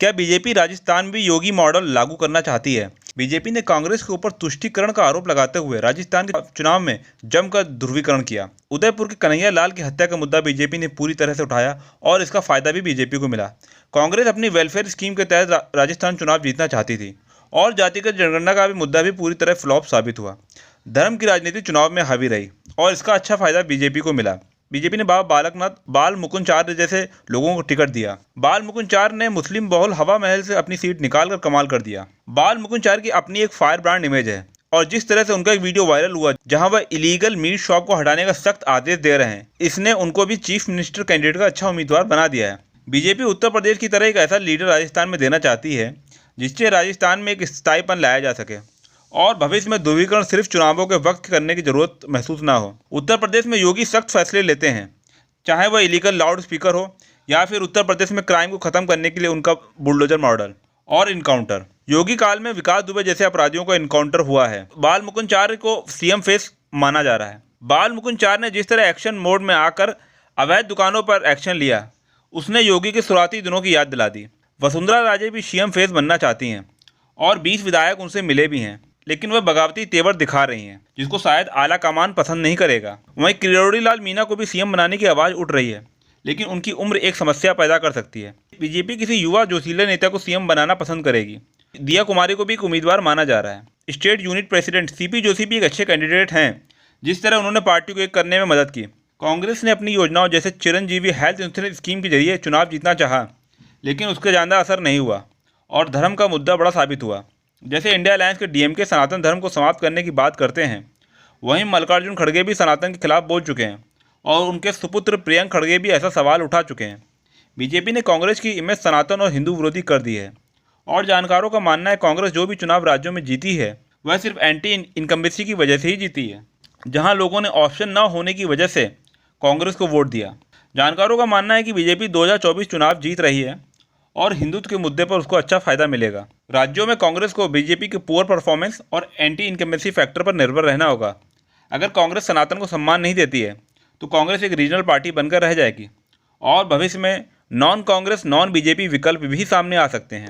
क्या बीजेपी राजस्थान में भी योगी मॉडल लागू करना चाहती है? बीजेपी ने कांग्रेस के ऊपर तुष्टीकरण का आरोप लगाते हुए राजस्थान के चुनाव में जमकर ध्रुवीकरण किया। उदयपुर के कन्हैया लाल की हत्या का मुद्दा बीजेपी ने पूरी तरह से उठाया और इसका फायदा भी बीजेपी को मिला। कांग्रेस अपनी वेलफेयर स्कीम के तहत राजस्थान चुनाव जीतना चाहती थी और जातिगत जनगणना का भी मुद्दा भी पूरी तरह फ्लॉप साबित हुआ। धर्म की राजनीति चुनाव में हावी रही और इसका अच्छा फायदा बीजेपी को मिला। बीजेपी ने बाबा बालकनाथ बाल मुकुंद चार जैसे लोगों को टिकट दिया। बाल मुकुंद चार ने मुस्लिम बहुल हवा महल से अपनी सीट निकालकर कमाल कर दिया। बाल मुकुंद चार की अपनी एक फायर ब्रांड इमेज है और जिस तरह से उनका एक वीडियो वायरल हुआ जहां वह इलीगल मीट शॉप को हटाने का सख्त आदेश दे रहे हैं, इसने उनको भी चीफ मिनिस्टर कैंडिडेट का अच्छा उम्मीदवार बना दिया है। बीजेपी उत्तर प्रदेश की तरह एक ऐसा लीडर राजस्थान में देना चाहती है जिससे राजस्थान में एक स्थायीपन लाया जा सके और भविष्य में ध्रुवीकरण सिर्फ चुनावों के वक्त करने की जरूरत महसूस ना हो। उत्तर प्रदेश में योगी सख्त फैसले लेते हैं, चाहे वह इलीगल लाउड स्पीकर हो या फिर उत्तर प्रदेश में क्राइम को खत्म करने के लिए उनका बुलडोजर मॉडल और इनकाउंटर। योगी काल में विकास दुबे जैसे अपराधियों का इनकाउंटर हुआ है। बाल मुकुंद चार को सीएम फेस माना जा रहा है। बाल मुकुंद चार ने जिस तरह एक्शन मोड में आकर अवैध दुकानों पर एक्शन लिया, उसने योगी के शुरुआती दिनों की याद दिला दी। वसुंधरा राजे भी सीएम फेस बनना चाहती हैं और 20 विधायक उनसे मिले भी हैं, लेकिन वह बगावती तेवर दिखा रही हैं जिसको शायद आला कमान पसंद नहीं करेगा। वहीं किरोड़ी लाल मीणा को भी सीएम बनाने की आवाज़ उठ रही है, लेकिन उनकी उम्र एक समस्या पैदा कर सकती है। बीजेपी किसी युवा जोशीले नेता को सीएम बनाना पसंद करेगी। दिया कुमारी को भी एक उम्मीदवार माना जा रहा है। State unit president CP Joshi भी एक अच्छे कैंडिडेट हैं। जिस तरह उन्होंने पार्टी को एक करने में मदद की। कांग्रेस ने अपनी योजनाओं जैसे चिरंजीवी हेल्थ इंश्योरेंस स्कीम के जरिए चुनाव जीतना चाहा, लेकिन उसका ज़्यादा असर नहीं हुआ और धर्म का मुद्दा बड़ा साबित हुआ। जैसे इंडिया अलायंस के डीएमके सनातन धर्म को समाप्त करने की बात करते हैं, वहीं मल्लिकार्जुन खड़गे भी सनातन के खिलाफ बोल चुके हैं और उनके सुपुत्र प्रियंक खड़गे भी ऐसा सवाल उठा चुके हैं। बीजेपी ने कांग्रेस की इमेज सनातन और हिंदू विरोधी कर दी है और जानकारों का मानना है कांग्रेस जो भी चुनाव राज्यों में जीती है वह सिर्फ एंटी इनकम्बेंसी की वजह से ही जीती है, जहाँ लोगों ने ऑप्शन न होने की वजह से कांग्रेस को वोट दिया। जानकारों का मानना है कि बीजेपी 2024 चुनाव जीत रही है और हिंदुत्व के मुद्दे पर उसको अच्छा फायदा मिलेगा। राज्यों में कांग्रेस को बीजेपी के पुअर परफॉर्मेंस और एंटी इनकम्बेंसी फैक्टर पर निर्भर रहना होगा। अगर कांग्रेस सनातन को सम्मान नहीं देती है तो कांग्रेस एक रीजनल पार्टी बनकर रह जाएगी और भविष्य में नॉन कांग्रेस नॉन बीजेपी विकल्प भी सामने आ सकते हैं।